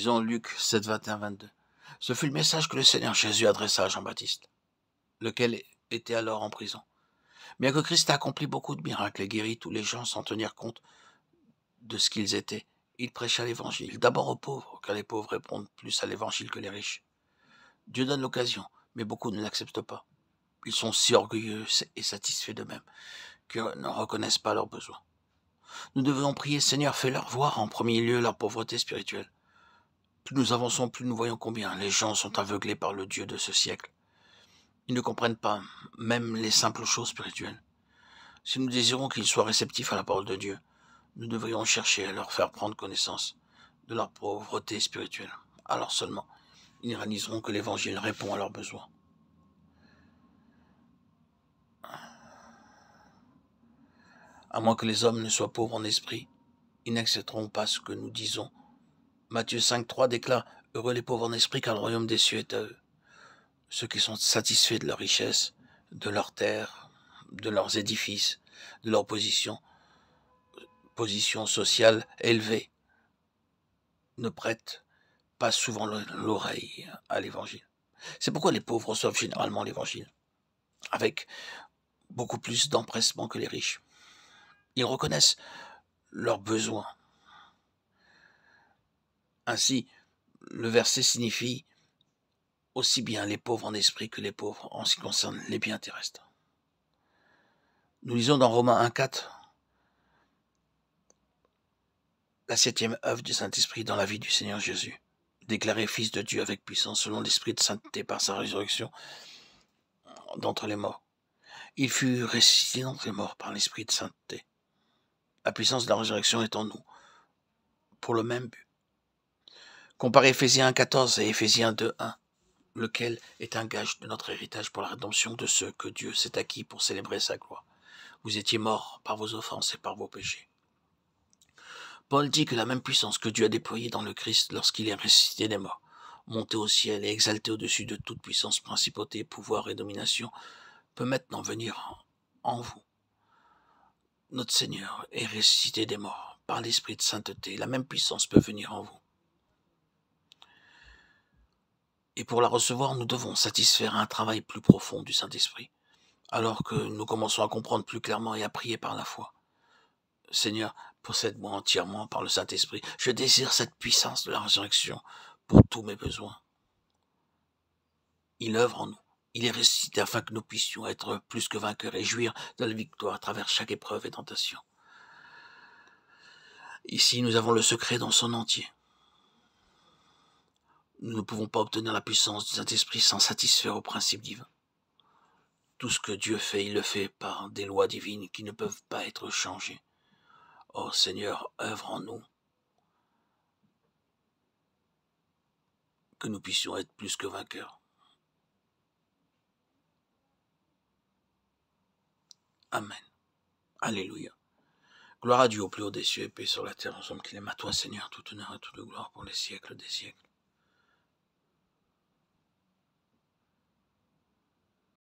Lisons Luc 7, 21, 22. Ce fut le message que le Seigneur Jésus adressa à Jean-Baptiste, lequel était alors en prison. Bien que Christ a accompli beaucoup de miracles et guéri tous les gens sans tenir compte de ce qu'ils étaient, il prêcha l'évangile, d'abord aux pauvres, car les pauvres répondent plus à l'évangile que les riches. Dieu donne l'occasion, mais beaucoup ne l'acceptent pas. Ils sont si orgueilleux et satisfaits d'eux-mêmes qu'ils ne reconnaissent pas leurs besoins. Nous devons prier, Seigneur, fais-leur voir en premier lieu leur pauvreté spirituelle. Plus nous avançons, plus nous voyons combien les gens sont aveuglés par le Dieu de ce siècle. Ils ne comprennent pas même les simples choses spirituelles. Si nous désirons qu'ils soient réceptifs à la parole de Dieu, nous devrions chercher à leur faire prendre connaissance de leur pauvreté spirituelle. Alors seulement, ils réaliseront que l'Évangile répond à leurs besoins. À moins que les hommes ne soient pauvres en esprit, ils n'accepteront pas ce que nous disons. Matthieu 5,3 déclare « Heureux les pauvres en esprit, car le royaume des cieux est à eux. » Ceux qui sont satisfaits de leur richesse, de leurs terres, de leurs édifices, de leur position sociale élevée, ne prêtent pas souvent l'oreille à l'évangile. C'est pourquoi les pauvres reçoivent généralement l'évangile, avec beaucoup plus d'empressement que les riches. Ils reconnaissent leurs besoins. Ainsi, le verset signifie aussi bien les pauvres en esprit que les pauvres en ce qui concerne les biens terrestres. Nous lisons dans Romains 1,4 la 7e œuvre du Saint-Esprit dans la vie du Seigneur Jésus, déclaré Fils de Dieu avec puissance selon l'Esprit de sainteté par sa résurrection d'entre les morts. Il fut ressuscité d'entre les morts par l'Esprit de sainteté. La puissance de la résurrection est en nous, pour le même but. Comparez Éphésiens 1,14 et Éphésiens 2,1, lequel est un gage de notre héritage pour la rédemption de ceux que Dieu s'est acquis pour célébrer sa gloire. Vous étiez morts par vos offenses et par vos péchés. Paul dit que la même puissance que Dieu a déployée dans le Christ lorsqu'il est ressuscité des morts, monté au ciel et exalté au-dessus de toute puissance, principauté, pouvoir et domination, peut maintenant venir en vous. Notre Seigneur est ressuscité des morts par l'Esprit de sainteté. La même puissance peut venir en vous. Et pour la recevoir, nous devons satisfaire un travail plus profond du Saint-Esprit, alors que nous commençons à comprendre plus clairement et à prier par la foi. Seigneur, possède-moi entièrement par le Saint-Esprit. Je désire cette puissance de la résurrection pour tous mes besoins. Il œuvre en nous. Il est ressuscité afin que nous puissions être plus que vainqueurs et jouir de la victoire à travers chaque épreuve et tentation. Ici, nous avons le secret dans son entier. Nous ne pouvons pas obtenir la puissance du Saint-Esprit sans satisfaire au principe divin. Tout ce que Dieu fait, il le fait par des lois divines qui ne peuvent pas être changées. Oh Seigneur, œuvre en nous, que nous puissions être plus que vainqueurs. Amen. Alléluia. Gloire à Dieu au plus haut des cieux et paix sur la terre, en somme qu'il aime à toi, Seigneur, tout honneur et toute gloire pour les siècles des siècles.